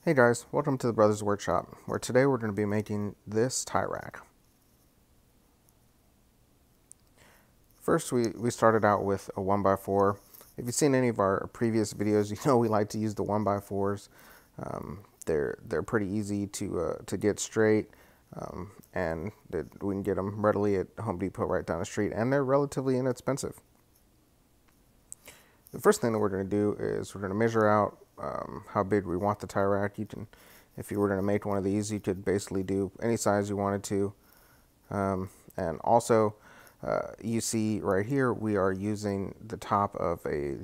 Hey guys, welcome to the Brothers Workshop, where today we're going to be making this tie rack. First, we started out with a 1x4. If you've seen any of our previous videos, you know we like to use the 1x4s. They're pretty easy to get straight, and we can get them readily at Home Depot right down the street, and they're relatively inexpensive. The first thing that we're going to do is we're going to measure out how big we want the tie rack. If you were going to make one of these, you could basically do any size you wanted to. And also, you see right here, we are using the top of a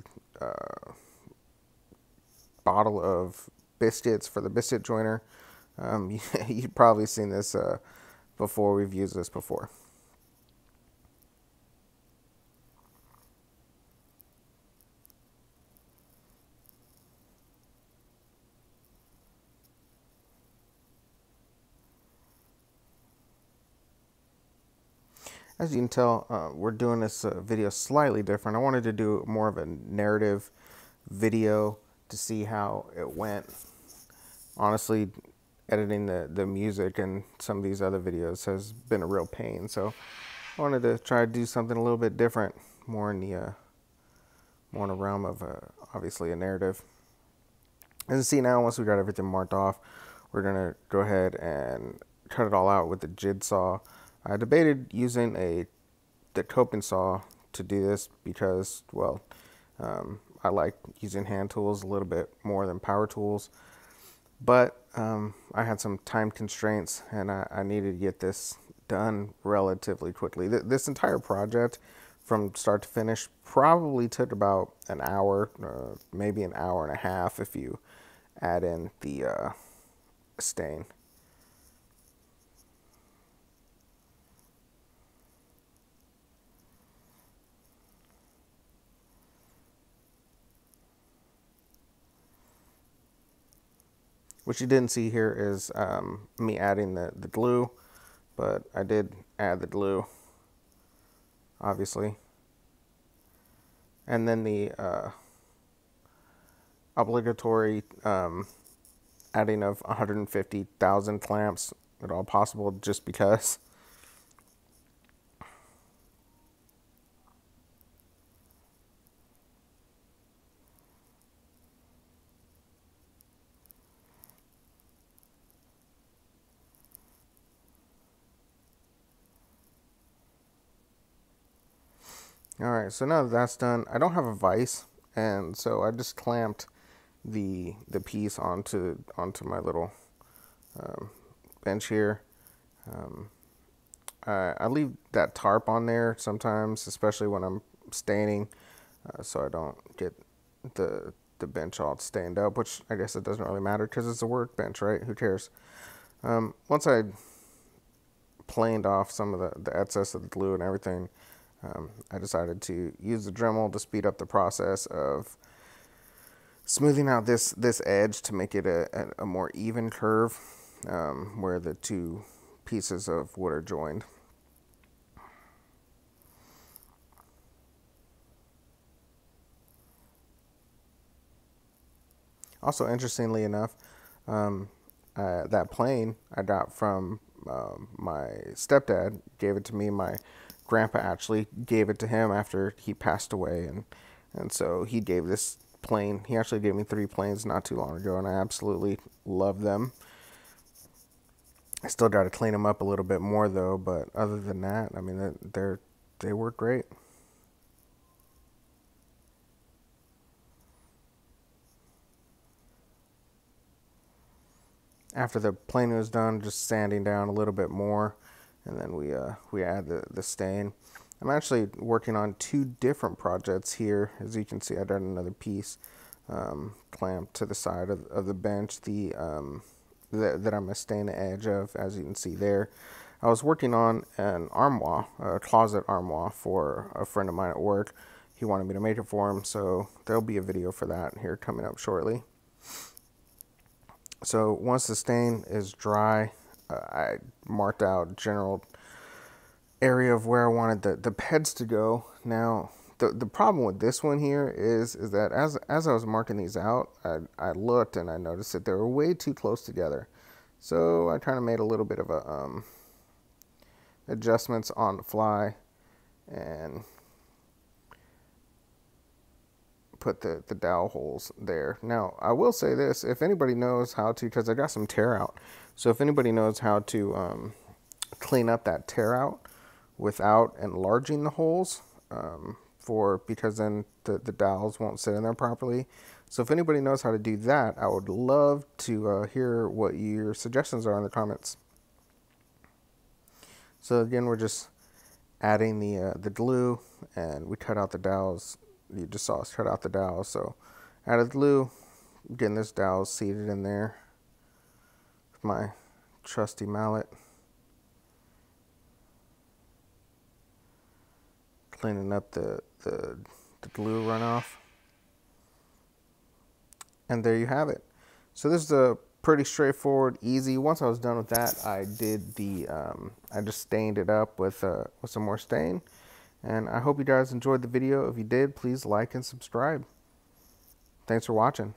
bottle of biscuits for the biscuit joiner. You've probably seen this before. We've used this before. As you can tell, we're doing this video slightly different. I wanted to do more of a narrative video to see how it went. Honestly, editing the music and some of these other videos has been a real pain. So I wanted to try to do something a little bit different, more in the realm of obviously a narrative. As you see now, once we got everything marked off, we're gonna go ahead and cut it all out with the jigsaw. I debated using the coping saw to do this because, well, I like using hand tools a little bit more than power tools. But I had some time constraints, and I needed to get this done relatively quickly. This entire project, from start to finish, probably took about an hour, maybe an hour and a half if you add in the stain. What you didn't see here is me adding the glue, but I did add the glue, obviously. And then the obligatory adding of 150,000 clamps at all possible, just because. Alright, so now that that's done, I don't have a vise, and so I just clamped the piece onto my little bench here. I leave that tarp on there sometimes, especially when I'm staining, so I don't get the bench all stained up, which I guess it doesn't really matter because it's a workbench, right? Who cares? Once I planed off some of the excess of the glue and everything, I decided to use the Dremel to speed up the process of smoothing out this edge to make it a more even curve, where the two pieces of wood are joined. Also, interestingly enough, that plane I got from my stepdad. Gave it to me. My grandpa actually gave it to him after he passed away, and so he gave this plane. He actually gave me 3 planes not too long ago, and I absolutely love them. I still got to clean them up a little bit more though, but other than that, I mean, they work great. After the plane was done, just sanding down a little bit more, and then we add the stain. I'm actually working on 2 different projects here. As you can see, I got another piece clamped to the side of the bench that I'm going to stain the edge of, as you can see there. I was working on an armoire, a closet armoire for a friend of mine at work. He wanted me to make it for him, so there'll be a video for that here coming up shortly. So once the stain is dry, I marked out general area of where I wanted the heads to go. Now The problem with this one here is that as I was marking these out, I looked and I noticed that they were way too close together. So I kind of made a little bit of a adjustments on the fly and put the dowel holes there. Now I will say this: if anybody knows how to, because I got some tear out, so if anybody knows how to clean up that tear out without enlarging the holes, because then the dowels won't sit in there properly. So if anybody knows how to do that, I would love to hear what your suggestions are in the comments. So again, we're just adding the glue, and we cut out the dowels. You just saw us cut out the dowels. So added glue, getting this dowel seated in there with my trusty mallet. Cleaning up the glue runoff. And there you have it. So this is a pretty straightforward, easy. Once I was done with that, I did I just stained it up with some more stain. And I hope you guys enjoyed the video. If you did, please like and subscribe. Thanks for watching.